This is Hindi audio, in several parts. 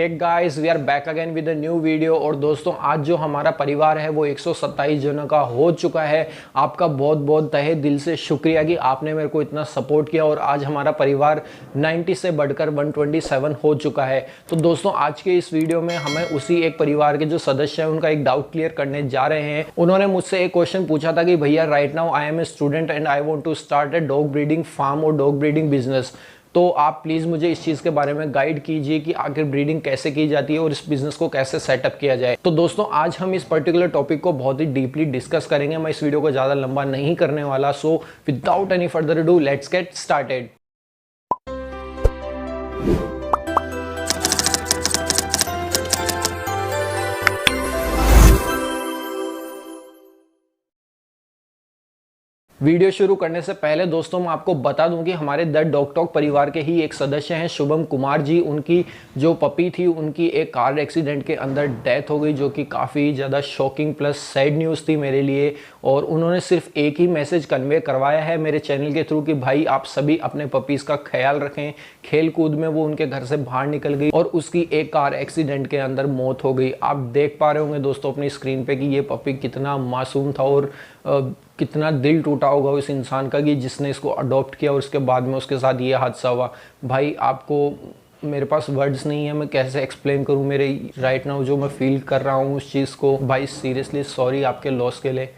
Hey guys, we are back again with a new video. और दोस्तों, आज जो हमारा परिवार है वो 127 जनों का हो चुका है। आपका बहुत बहुत तहे दिल से शुक्रिया कि आपने मेरे को इतना सपोर्ट किया और आज हमारा परिवार 90 से बढ़कर 127 हो चुका है। तो दोस्तों, आज के इस वीडियो में हमें उसी एक परिवार के जो सदस्य हैं उनका एक डाउट क्लियर करने जा रहे हैं। उन्होंने मुझसे एक क्वेश्चन पूछा था कि भैया, right now I am a student and I want to start a dog breeding farm और डॉग ब्रीडिंग बिजनेस। तो आप प्लीज़ मुझे इस चीज़ के बारे में गाइड कीजिए कि आखिर ब्रीडिंग कैसे की जाती है और इस बिज़नेस को कैसे सेटअप किया जाए। तो दोस्तों, आज हम इस पर्टिकुलर टॉपिक को बहुत ही डीपली डिस्कस करेंगे। मैं इस वीडियो को ज़्यादा लंबा नहीं करने वाला। So without any further do, let's get started. Video शुरू करने से पहले दोस्तों, मैं आपको बता दूं कि हमारे द डॉग टॉक परिवार के ही एक सदस्य हैं शुभम कुमार जी। उनकी जो पपी थी, उनकी एक कार एक्सीडेंट के अंदर डेथ हो गई, जो कि काफ़ी ज़्यादा शॉकिंग प्लस सैड न्यूज़ थी मेरे लिए। और उन्होंने सिर्फ एक ही मैसेज कन्वे करवाया है मेरे चैनल के थ्रू कि भाई, आप सभी अपने पपीज़ का ख्याल रखें। खेल कूद में वो उनके घर से बाहर निकल गई और उसकी एक कार एक्सीडेंट के अंदर मौत हो गई। आप देख पा रहे होंगे दोस्तों अपनी स्क्रीन पे कि ये पपी कितना मासूम था और कितना दिल टूटा होगा उस इंसान का कि जिसने इसको अडॉप्ट किया और उसके बाद में उसके साथ ये हादसा हुआ। भाई, आपको मेरे पास वर्ड्स नहीं है, मैं कैसे एक्सप्लेन करूँ मेरे राइट नाउ जो मैं फील कर रहा हूँ उस चीज़ को। भाई सीरियसली सॉरी आपके लॉस के लिए।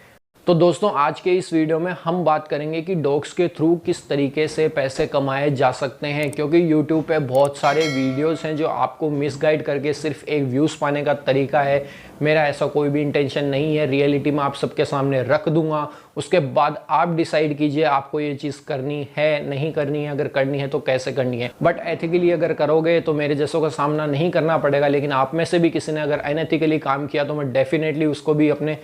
तो दोस्तों, आज के इस वीडियो में हम बात करेंगे कि डॉग्स के थ्रू किस तरीके से पैसे कमाए जा सकते हैं, क्योंकि YouTube पे बहुत सारे वीडियोस हैं जो आपको मिसगाइड करके सिर्फ एक व्यूज़ पाने का तरीका है। मेरा ऐसा कोई भी इंटेंशन नहीं है। रियलिटी में आप सबके सामने रख दूंगा, उसके बाद आप डिसाइड कीजिए आपको ये चीज़ करनी है नहीं करनी है। अगर करनी है तो कैसे करनी है। बट एथिकली अगर करोगे तो मेरे जैसों का सामना नहीं करना पड़ेगा। लेकिन आप में से भी किसी ने अगर अनएथिकली काम किया तो मैं डेफिनेटली उसको भी अपने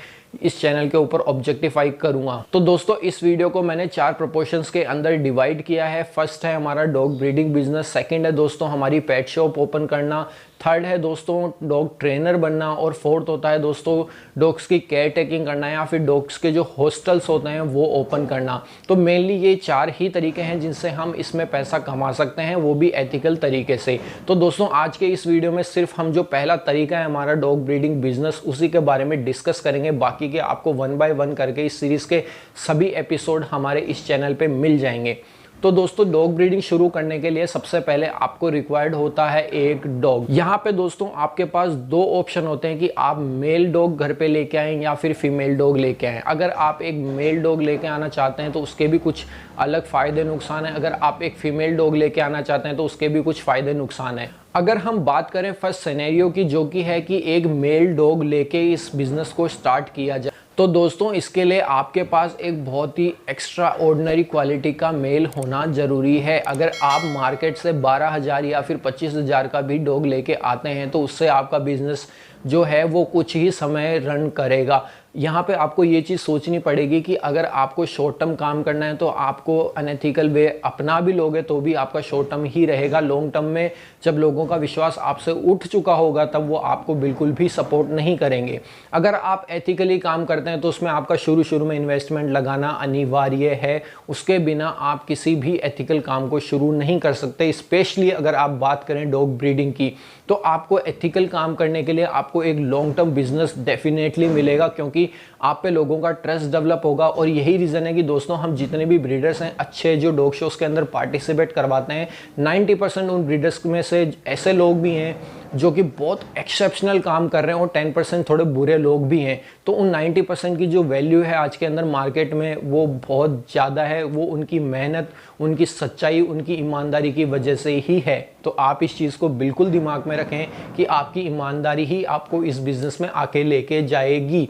इस चैनल के ऊपर ऑब्जेक्टिफाई करूंगा। तो दोस्तों, इस वीडियो को मैंने 4 प्रोपोर्शंस के अंदर डिवाइड किया है। फर्स्ट है हमारा डॉग ब्रीडिंग बिजनेस, सेकंड है दोस्तों हमारी पेट शॉप ओपन करना, थर्ड है दोस्तों डॉग ट्रेनर बनना, और फोर्थ होता है दोस्तों डॉग्स की केयर टेकिंग करना या फिर डॉग्स के जो हॉस्टल्स होते हैं वो ओपन करना। तो मेनली ये 4 ही तरीके हैं जिनसे हम इसमें पैसा कमा सकते हैं, वो भी एथिकल तरीके से। तो दोस्तों, आज के इस वीडियो में सिर्फ हम जो पहला तरीका है हमारा डॉग ब्रीडिंग बिजनेस, उसी के बारे में डिस्कस करेंगे। बाकी के आपको 1 बाय 1 करके इस सीरीज़ के सभी एपिसोड हमारे इस चैनल पे मिल जाएंगे। तो दोस्तों, डॉग ब्रीडिंग शुरू करने के लिए सबसे पहले आपको रिक्वायर्ड होता है एक डॉग। यहाँ पे दोस्तों आपके पास 2 ऑप्शन होते हैं कि आप मेल डॉग घर पे लेके आएं या फिर फीमेल डॉग लेके आएं। अगर आप एक मेल डॉग लेके आना चाहते हैं तो उसके भी कुछ अलग फ़ायदे नुकसान हैं। अगर आप एक फीमेल डॉग लेके आना चाहते हैं तो उसके भी कुछ फ़ायदे नुकसान हैं। अगर हम बात करें फर्स्ट सिनेरियो की, जो कि है कि एक मेल डॉग लेके इस बिज़नेस को स्टार्ट किया जाए, तो दोस्तों इसके लिए आपके पास एक बहुत ही एक्स्ट्रा ऑर्डिनरी क्वालिटी का मेल होना ज़रूरी है। अगर आप मार्केट से 12,000 या फिर 25,000 का भी डॉग लेके आते हैं तो उससे आपका बिजनेस जो है वो कुछ ही समय रन करेगा। यहाँ पे आपको ये चीज़ सोचनी पड़ेगी कि अगर आपको शॉर्ट टर्म काम करना है तो आपको अनएथिकल वे अपना भी लोगे तो भी आपका शॉर्ट टर्म ही रहेगा। लॉन्ग टर्म में जब लोगों का विश्वास आपसे उठ चुका होगा तब वो आपको बिल्कुल भी सपोर्ट नहीं करेंगे। अगर आप एथिकली काम करते हैं तो उसमें आपका शुरू में इन्वेस्टमेंट लगाना अनिवार्य है। उसके बिना आप किसी भी एथिकल काम को शुरू नहीं कर सकते। स्पेशली अगर आप बात करें डॉग ब्रीडिंग की, तो आपको एथिकल काम करने के लिए आपको एक लॉन्ग टर्म बिजनेस डेफिनेटली मिलेगा, क्योंकि आप पे लोगों का ट्रस्ट डेवलप होगा। और यही रीज़न है कि दोस्तों हम जितने भी ब्रीडर्स हैं अच्छे जो डॉग शोज के अंदर पार्टिसिपेट करवाते हैं, 90% उन ब्रीडर्स में से ऐसे लोग भी हैं जो कि बहुत एक्सेप्शनल काम कर रहे हैं और 10% थोड़े बुरे लोग भी हैं। तो उन 90% की जो वैल्यू है आज के अंदर मार्केट में वो बहुत ज़्यादा है। वो उनकी मेहनत, उनकी सच्चाई, उनकी ईमानदारी की वजह से ही है। तो आप इस चीज़ को बिल्कुल दिमाग में रखें कि आपकी ईमानदारी ही आपको इस बिज़नेस में आके लेके जाएगी।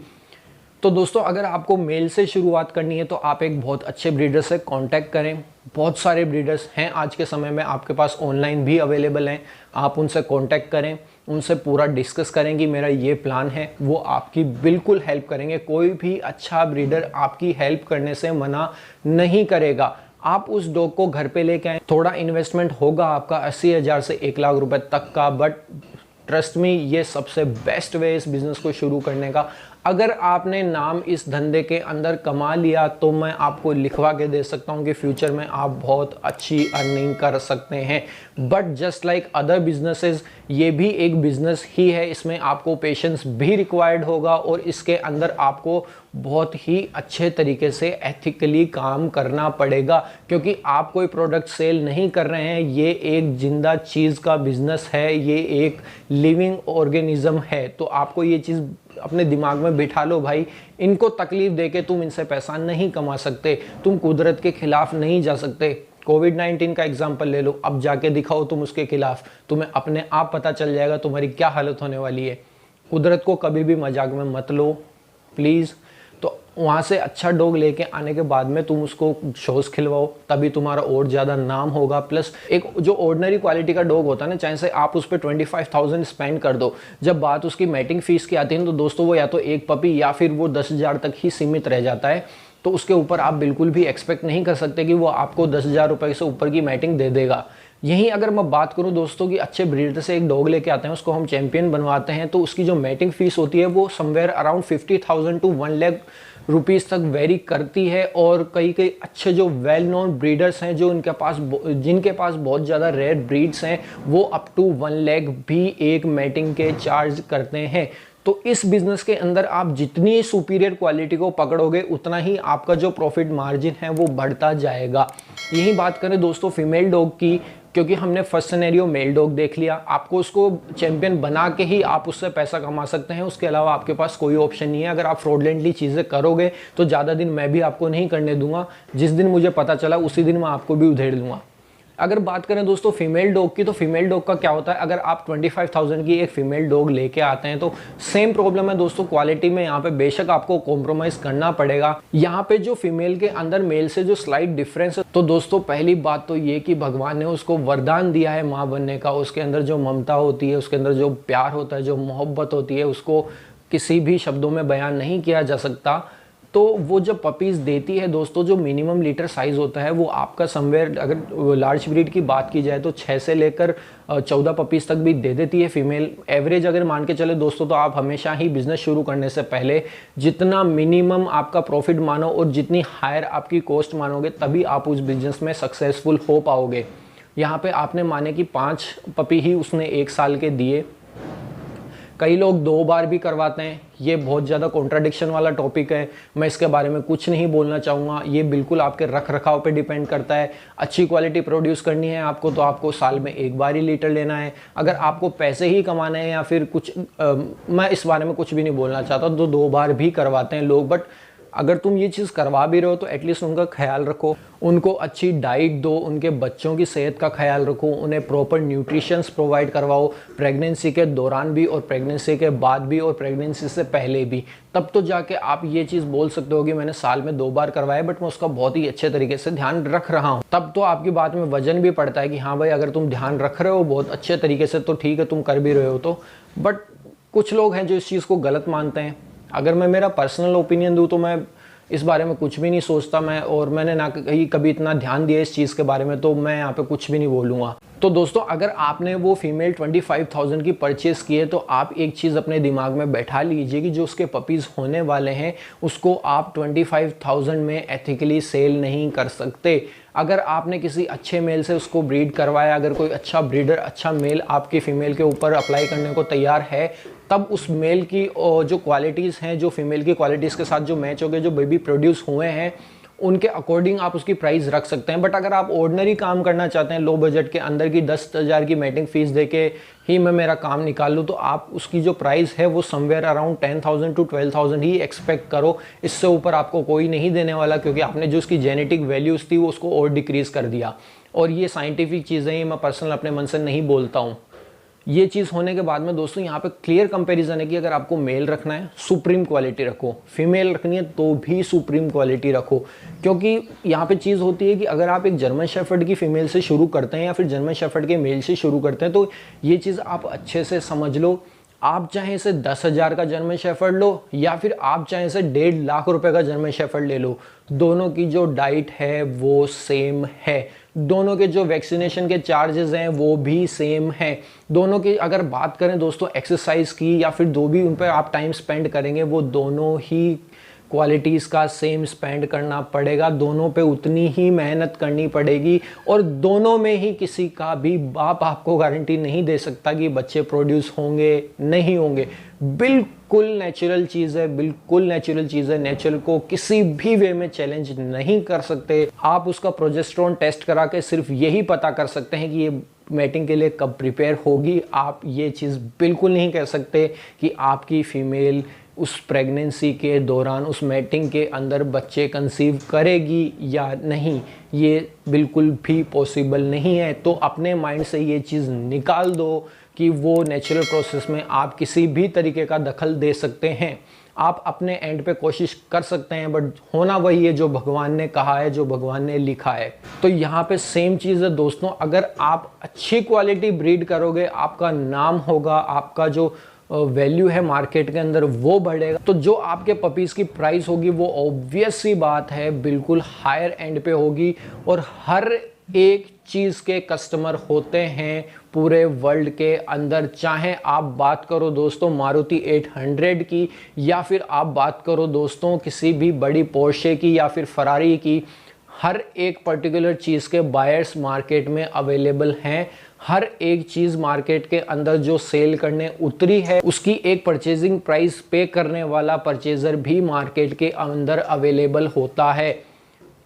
तो दोस्तों, अगर आपको मेल से शुरुआत करनी है तो आप एक बहुत अच्छे ब्रीडर से कांटेक्ट करें। बहुत सारे ब्रीडर्स हैं आज के समय में, आपके पास ऑनलाइन भी अवेलेबल हैं। आप उनसे कांटेक्ट करें, उनसे पूरा डिस्कस करें कि मेरा ये प्लान है। वो आपकी बिल्कुल हेल्प करेंगे। कोई भी अच्छा ब्रीडर आपकी हेल्प करने से मना नहीं करेगा। आप उस डॉग को घर पे लेके आए, थोड़ा इन्वेस्टमेंट होगा आपका 80,000 से 1 लाख रुपए तक का, बट ट्रस्ट मी ये सबसे बेस्ट वे इस बिज़नेस को शुरू करने का। अगर आपने नाम इस धंधे के अंदर कमा लिया तो मैं आपको लिखवा के दे सकता हूँ कि फ्यूचर में आप बहुत अच्छी अर्निंग कर सकते हैं। But just like other businesses, ये भी एक बिजनेस ही है, इसमें आपको पेशेंस भी रिक्वायर्ड होगा और इसके अंदर आपको बहुत ही अच्छे तरीके से एथिकली काम करना पड़ेगा, क्योंकि आप कोई प्रोडक्ट सेल नहीं कर रहे हैं, ये एक जिंदा चीज़ का बिजनेस है, ये एक लिविंग ऑर्गेनिज्म है। तो आपको ये चीज़ अपने दिमाग में बिठा लो भाई, इनको तकलीफ देके तुम इनसे पैसा नहीं कमा सकते, तुम कुदरत के खिलाफ नहीं जा सकते। कोविड-19 का एग्जाम्पल ले लो, अब जाके दिखाओ तुम उसके खिलाफ, तुम्हें अपने आप पता चल जाएगा तुम्हारी क्या हालत होने वाली है। कुदरत को कभी भी मजाक में मत लो प्लीज़। तो वहाँ से अच्छा डॉग लेके आने के बाद में तुम उसको शोज़ खिलवाओ, तभी तुम्हारा और ज़्यादा नाम होगा। प्लस एक जो ऑर्डिनरी क्वालिटी का डॉग होता है ना, चाहे से आप उस पर 25,000 स्पेंड कर दो, जब बात उसकी मैटिंग फीस की आती है तो दोस्तों वो या तो एक पपी या फिर वो 10,000 तक ही सीमित रह जाता है। तो उसके ऊपर आप बिल्कुल भी एक्सपेक्ट नहीं कर सकते कि वो आपको 10,000 रुपये से ऊपर की मैटिंग दे देगा। यहीं अगर मैं बात करूं दोस्तों कि अच्छे ब्रीडर से एक डॉग लेके आते हैं, उसको हम चैंपियन बनवाते हैं, तो उसकी जो मैटिंग फीस होती है वो somewhere around 50,000 to 1 lakh rupees तक वेरी करती है। और कई कई अच्छे जो वेल नोन ब्रीडर्स हैं, जो जिनके पास बहुत ज़्यादा रेयर ब्रीड्स हैं, वो अप टू 1 लाख भी एक मैटिंग के चार्ज करते हैं। तो इस बिजनेस के अंदर आप जितनी सुपीरियर क्वालिटी को पकड़ोगे उतना ही आपका जो प्रॉफिट मार्जिन है वो बढ़ता जाएगा। यही बात करें दोस्तों फीमेल डॉग की, क्योंकि हमने फर्स्ट सिनेरियो मेल डॉग देख लिया, आपको उसको चैंपियन बना के ही आप उससे पैसा कमा सकते हैं, उसके अलावा आपके पास कोई ऑप्शन नहीं है। अगर आप फ्रॉडलेंटली चीज़ें करोगे तो ज़्यादा दिन मैं भी आपको नहीं करने दूंगा, जिस दिन मुझे पता चला उसी दिन मैं आपको भी उधेड़ दूंगा। अगर बात करें दोस्तों फीमेल डॉग की, तो फीमेल डॉग का क्या होता है, अगर आप 25,000 की एक फीमेल डॉग लेके आते हैं तो सेम प्रॉब्लम है दोस्तों, क्वालिटी में यहाँ पे बेशक आपको कॉम्प्रोमाइज करना पड़ेगा। यहाँ पे जो फीमेल के अंदर मेल से जो स्लाइट डिफरेंस है, तो दोस्तों पहली बात तो ये कि भगवान ने उसको वरदान दिया है माँ बनने का, उसके अंदर जो ममता होती है, उसके अंदर जो प्यार होता है, जो मोहब्बत होती है, उसको किसी भी शब्दों में बयान नहीं किया जा सकता। तो वो जब पपीज़ देती है दोस्तों, जो मिनिमम लीटर साइज़ होता है वो आपका समवेयर, अगर लार्ज ब्रीड की बात की जाए तो 6 से लेकर 14 पपीज़ तक भी दे देती है फीमेल। एवरेज अगर मान के चले दोस्तों, तो आप हमेशा ही बिजनेस शुरू करने से पहले जितना मिनिमम आपका प्रॉफिट मानो और जितनी हायर आपकी कॉस्ट मानोगे, तभी आप उस बिजनेस में सक्सेसफुल हो पाओगे। यहाँ पे आपने माने कि 5 पपी ही उसने 1 साल के दिए, कई लोग 2 बार भी करवाते हैं। ये बहुत ज़्यादा कॉन्ट्राडिक्शन वाला टॉपिक है, मैं इसके बारे में कुछ नहीं बोलना चाहूँगा। ये बिल्कुल आपके रख रखाव पे डिपेंड करता है। अच्छी क्वालिटी प्रोड्यूस करनी है आपको तो आपको साल में 1 बार ही लीटर लेना है। अगर आपको पैसे ही कमाने हैं या फिर कुछ मैं इस बारे में कुछ भी नहीं बोलना चाहता, तो 2 बार भी करवाते हैं लोग। बट अगर तुम ये चीज़ करवा भी रहे हो तो एटलीस्ट उनका ख्याल रखो, उनको अच्छी डाइट दो, उनके बच्चों की सेहत का ख्याल रखो, उन्हें प्रॉपर न्यूट्रिशंस प्रोवाइड करवाओ, प्रेगनेंसी के दौरान भी और प्रेगनेंसी के बाद भी और प्रेगनेंसी से पहले भी। तब तो जाके आप ये चीज़ बोल सकते हो कि मैंने साल में 2 बार करवाया, बट मैं उसका बहुत ही अच्छे तरीके से ध्यान रख रहा हूँ। तब तो आपकी बात में वजन भी पड़ता है कि हाँ भाई, अगर तुम ध्यान रख रहे हो बहुत अच्छे तरीके से तो ठीक है, तुम कर भी रहे हो तो। बट कुछ लोग हैं जो इस चीज़ को गलत मानते हैं। अगर मैं मेरा पर्सनल ओपिनियन दूं तो मैं इस बारे में कुछ भी नहीं सोचता मैं, और मैंने ना कभी इतना ध्यान दिया इस चीज़ के बारे में, तो मैं यहाँ पे कुछ भी नहीं बोलूँगा। तो दोस्तों अगर आपने वो फीमेल 25,000 की परचेस की है, तो आप एक चीज़ अपने दिमाग में बैठा लीजिए कि जो उसके पपीज़ होने वाले हैं उसको आप 25,000 में एथिकली सेल नहीं कर सकते। अगर आपने किसी अच्छे मेल से उसको ब्रीड करवाया, अगर कोई अच्छा ब्रीडर, अच्छा मेल आपकी फ़ीमेल के ऊपर अप्लाई करने को तैयार है, तब उस मेल की जो क्वालिटीज़ हैं, जो फीमेल की क्वालिटीज़ के साथ जो मैच हो गए, जो बेबी प्रोड्यूस हुए हैं, उनके अकॉर्डिंग आप उसकी प्राइस रख सकते हैं। बट अगर आप ऑर्डिनरी काम करना चाहते हैं लो बजट के अंदर की 10,000 की मैटिंग फीस देके ही मैं मेरा काम निकाल लूँ, तो आप उसकी जो प्राइस है वो समवेयर अराउंड 10,000 टू 12,000 ही एक्सपेक्ट करो। इससे ऊपर आपको कोई नहीं देने वाला, क्योंकि आपने जो उसकी जेनेटिक वैल्यूज़ थी वो उसको और डिक्रीज़ कर दिया। और ये साइंटिफिक चीज़ें ही मैं पर्सनल अपने मन से नहीं बोलता हूँ। ये चीज़ होने के बाद में दोस्तों यहाँ पे क्लियर कंपैरिजन है कि अगर आपको मेल रखना है सुप्रीम क्वालिटी रखो, फीमेल रखनी है तो भी सुप्रीम क्वालिटी रखो। क्योंकि यहाँ पे चीज़ होती है कि अगर आप एक जर्मन शेफर्ड की फीमेल से शुरू करते हैं या फिर जर्मन शेफर्ड के मेल से शुरू करते हैं, तो ये चीज़ आप अच्छे से समझ लो। आप चाहे इसे 10,000 का जर्मन शेफर्ड लो या फिर आप चाहे इसे 1.5 लाख रुपए का जर्मन शेफर्ड ले लो, दोनों की जो डाइट है वो सेम है। दोनों के जो वैक्सीनेशन के चार्जेस हैं वो भी सेम हैं। दोनों की अगर बात करें दोस्तों एक्सरसाइज की या फिर जो भी उन पर आप टाइम स्पेंड करेंगे वो दोनों ही क्वालिटीज़ का सेम स्पेंड करना पड़ेगा, दोनों पे उतनी ही मेहनत करनी पड़ेगी और दोनों में ही किसी का भी बाप आपको गारंटी नहीं दे सकता कि बच्चे प्रोड्यूस होंगे नहीं होंगे। बिल्कुल नेचुरल चीज़ है, बिल्कुल नेचुरल चीज़ है। नेचर को किसी भी वे में चैलेंज नहीं कर सकते। आप उसका प्रोजेस्टेरोन टेस्ट करा के सिर्फ यही पता कर सकते हैं कि ये मैटिंग के लिए कब प्रिपेयर होगी। आप ये चीज़ बिल्कुल नहीं कह सकते कि आपकी फीमेल उस प्रेगनेंसी के दौरान उस मैटिंग के अंदर बच्चे कंसीव करेगी या नहीं, ये बिल्कुल भी पॉसिबल नहीं है। तो अपने माइंड से ये चीज़ निकाल दो कि वो नेचुरल प्रोसेस में आप किसी भी तरीके का दखल दे सकते हैं। आप अपने एंड पे कोशिश कर सकते हैं, बट होना वही है जो भगवान ने कहा है, जो भगवान ने लिखा है। तो यहाँ पे सेम चीज़ है दोस्तों, अगर आप अच्छी क्वालिटी ब्रीड करोगे, आपका नाम होगा, आपका जो वैल्यू है मार्केट के अंदर वो बढ़ेगा। तो जो आपके पपीज़ की प्राइस होगी वो ऑब्वियस सी बात है बिल्कुल हायर एंड पे होगी। और हर एक चीज़ के कस्टमर होते हैं पूरे वर्ल्ड के अंदर, चाहे आप बात करो दोस्तों मारुति 800 की या फिर आप बात करो दोस्तों किसी भी बड़ी पोर्शे की या फिर फरारी की। हर एक पर्टिकुलर चीज़ के बायर्स मार्केट में अवेलेबल हैं। हर एक चीज़ मार्केट के अंदर जो सेल करने उतरी है उसकी एक परचेजिंग प्राइस पे करने वाला परचेज़र भी मार्केट के अंदर अवेलेबल होता है।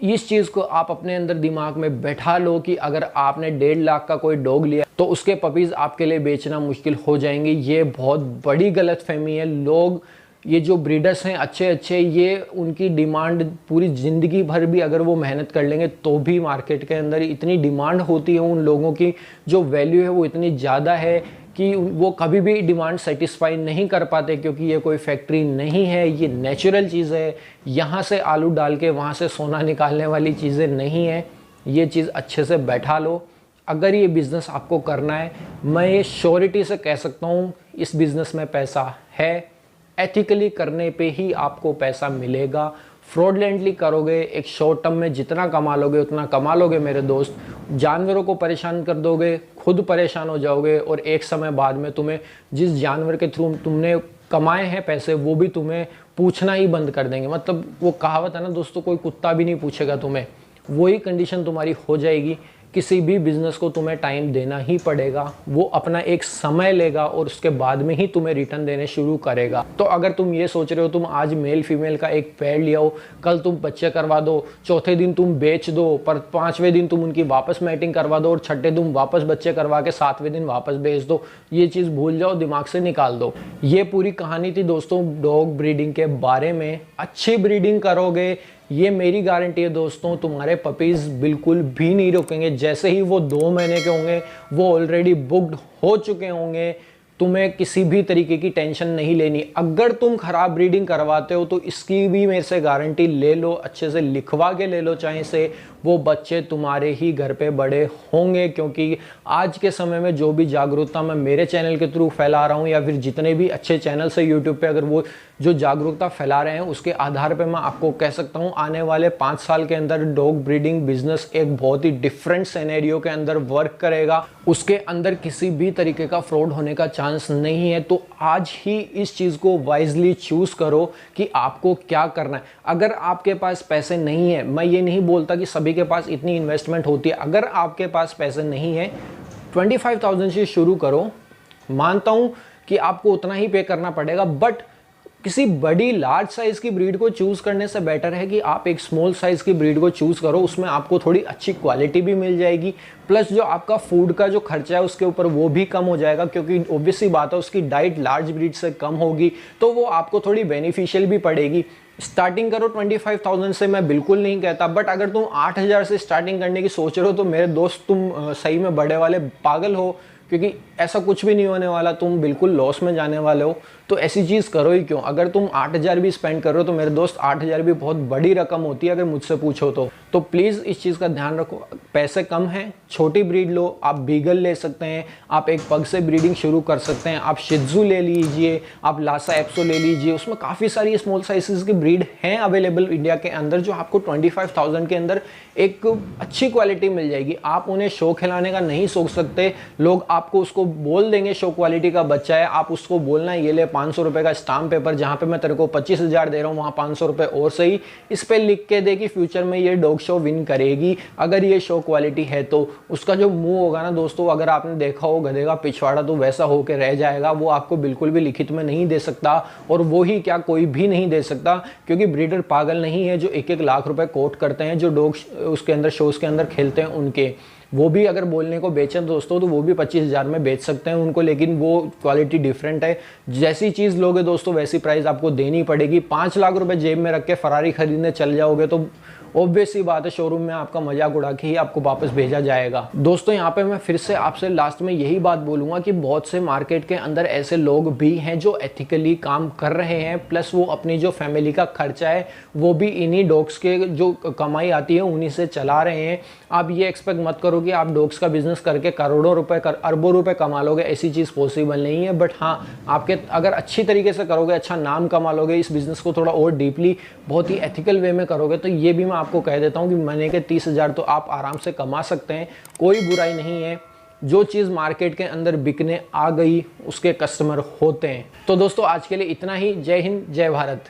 इस चीज़ को आप अपने अंदर दिमाग में बैठा लो कि अगर आपने 1.5 लाख का कोई डॉग लिया तो उसके पपीज़ आपके लिए बेचना मुश्किल हो जाएंगे। ये बहुत बड़ी गलतफहमी है। लोग ये जो ब्रीडर्स हैं अच्छे अच्छे, ये उनकी डिमांड पूरी ज़िंदगी भर भी अगर वो मेहनत कर लेंगे तो भी मार्केट के अंदर इतनी डिमांड होती है उन लोगों की, जो वैल्यू है वो इतनी ज़्यादा है कि वो कभी भी डिमांड सेटिस्फाई नहीं कर पाते, क्योंकि ये कोई फैक्ट्री नहीं है, ये नेचुरल चीज़ है। यहाँ से आलू डाल के वहाँ से सोना निकालने वाली चीज़ें नहीं है। ये चीज़ अच्छे से बैठा लो। अगर ये बिज़नेस आपको करना है, मैं ये श्योरिटी से कह सकता हूँ इस बिज़नेस में पैसा है। एथिकली करने पे ही आपको पैसा मिलेगा। फ्रॉडलेंटली करोगे, एक शॉर्ट टर्म में जितना कमा लोगे उतना कमा लोगे मेरे दोस्त। जानवरों को परेशान कर दोगे, खुद परेशान हो जाओगे और एक समय बाद में तुम्हें जिस जानवर के थ्रू तुमने कमाए हैं पैसे वो भी तुम्हें पूछना ही बंद कर देंगे। मतलब वो कहावत है ना दोस्तों, कोई कुत्ता भी नहीं पूछेगा तुम्हें। वही कंडीशन तुम्हारी हो जाएगी। किसी भी बिजनेस को तुम्हें टाइम देना ही पड़ेगा, वो अपना एक समय लेगा और उसके बाद में ही तुम्हें रिटर्न देने शुरू करेगा। तो अगर तुम ये सोच रहे हो तुम आज मेल फीमेल का एक पेयर ले आओ, कल तुम बच्चे करवा दो, चौथे दिन तुम बेच दो, पर 5वें दिन तुम उनकी वापस मैटिंग करवा दो और छठे दिन वापस बच्चे करवा के 7वें दिन वापस बेच दो, ये चीज़ भूल जाओ, दिमाग से निकाल दो। ये पूरी कहानी थी दोस्तों डॉग ब्रीडिंग के बारे में। अच्छी ब्रीडिंग करोगे, ये मेरी गारंटी है दोस्तों, तुम्हारे पपीज़ बिल्कुल भी नहीं रुकेंगे। जैसे ही वो 2 महीने के होंगे वो ऑलरेडी बुक्ड हो चुके होंगे। तुम्हें किसी भी तरीके की टेंशन नहीं लेनी। अगर तुम खराब ब्रीडिंग करवाते हो तो इसकी भी मेरे से गारंटी ले लो, अच्छे से लिखवा के ले लो चाहे से, वो बच्चे तुम्हारे ही घर पे बड़े होंगे। क्योंकि आज के समय में जो भी जागरूकता मैं मेरे चैनल के थ्रू फैला रहा हूँ या फिर जितने भी अच्छे चैनल्स है यूट्यूब पे, अगर वो जो जागरूकता फैला रहे हैं उसके आधार पे मैं आपको कह सकता हूँ आने वाले 5 साल के अंदर डॉग ब्रीडिंग बिजनेस एक बहुत ही डिफरेंट सिनेरियो के अंदर वर्क करेगा। उसके अंदर किसी भी तरीके का फ्रॉड होने का चांस नहीं है। तो आज ही इस चीज़ को वाइजली चूज़ करो कि आपको क्या करना है। अगर आपके पास पैसे नहीं है, मैं ये नहीं बोलता कि सभी के पास इतनी इन्वेस्टमेंट होती है, अगर आपके पास पैसे नहीं है 25,000 से शुरू करो। मानता हूँ कि आपको उतना ही पे करना पड़ेगा, बट किसी बड़ी लार्ज साइज़ की ब्रीड को चूज़ करने से बेटर है कि आप एक स्मॉल साइज़ की ब्रीड को चूज़ करो। उसमें आपको थोड़ी अच्छी क्वालिटी भी मिल जाएगी, प्लस जो आपका फूड का जो खर्चा है उसके ऊपर वो भी कम हो जाएगा, क्योंकि ऑब्वियसली बात है उसकी डाइट लार्ज ब्रीड से कम होगी, तो वो आपको थोड़ी बेनिफिशियल भी पड़ेगी। स्टार्टिंग करो 25,000 से, मैं बिल्कुल नहीं कहता, बट अगर तुम 8,000 से स्टार्टिंग करने की सोच रहे हो तो मेरे दोस्त तुम सही में बड़े वाले पागल हो, क्योंकि ऐसा कुछ भी नहीं होने वाला, तुम बिल्कुल लॉस में जाने वाले हो। तो ऐसी चीज़ करो ही क्यों। अगर तुम 8,000 भी स्पेंड कर रहे हो तो मेरे दोस्त 8,000 भी बहुत बड़ी रकम होती है अगर मुझसे पूछो तो प्लीज़ इस चीज़ का ध्यान रखो। पैसे कम हैं, छोटी ब्रीड लो, आप बीगल ले सकते हैं, आप एक पग से ब्रीडिंग शुरू कर सकते हैं, आप शित्जू ले लीजिए, आप लासा एप्सो ले लीजिए, उसमें काफ़ी सारी स्मॉल साइजेस की ब्रीड हैं अवेलेबल इंडिया के अंदर जो आपको 25,000 के अंदर एक अच्छी क्वालिटी मिल जाएगी। आप उन्हें शो खिलाने का नहीं सोच सकते, लोग आपको उसको बोल देंगे शो क्वालिटी का बच्चा है, आप उसको बोलना ये ले 500 रुपये का स्टाम्प पेपर, जहाँ पे मैं तेरे को 25,000 दे रहा हूँ वहाँ 500 रुपये और सही, इस पे लिख के दे कि फ्यूचर में ये डॉग शो विन करेगी अगर ये शो क्वालिटी है। तो उसका जो मुंह होगा ना दोस्तों, अगर आपने देखा हो गधे का पिछवाड़ा तो वैसा होकर रह जाएगा, वो आपको बिल्कुल भी लिखित में नहीं दे सकता, और वो ही क्या कोई भी नहीं दे सकता, क्योंकि ब्रीडर पागल नहीं है जो 1-1 लाख रुपए कोट करते हैं जो डॉग उसके अंदर शोज के अंदर खेलते हैं उनके। वो भी अगर बोलने को बेचें दोस्तों तो वो भी 25,000 में बेच सकते हैं उनको, लेकिन वो क्वालिटी डिफरेंट है। जैसी चीज़ लोगे दोस्तों वैसी प्राइस आपको देनी पड़ेगी। 5 लाख रुपए जेब में रख के फरारी खरीदने चल जाओगे तो ऑब्वियस सी बात है शोरूम में आपका मजाक उड़ा के ही आपको वापस भेजा जाएगा। दोस्तों यहाँ पे मैं फिर से आपसे लास्ट में यही बात बोलूँगा कि बहुत से मार्केट के अंदर ऐसे लोग भी हैं जो एथिकली काम कर रहे हैं, प्लस वो अपनी जो फैमिली का खर्चा है वो भी इन्हीं डॉग्स के जो कमाई आती है उन्हीं से चला रहे हैं। आप ये एक्सपेक्ट मत करो कि आप डॉग्स का बिजनेस करके करोड़ों रुपए अरबों रुपए कमा लोगे, ऐसी चीज़ पॉसिबल नहीं है। बट हाँ, आपके अगर अच्छी तरीके से करोगे, अच्छा नाम कमा लोगे, इस बिज़नेस को थोड़ा और डीपली बहुत ही एथिकल वे में करोगे, तो ये भी मैं आपको कह देता हूँ कि महीने के 30,000 तो आप आराम से कमा सकते हैं, कोई बुराई नहीं है। जो चीज़ मार्केट के अंदर बिकने आ गई उसके कस्टमर होते हैं। तो दोस्तों आज के लिए इतना ही। जय हिंद, जय भारत।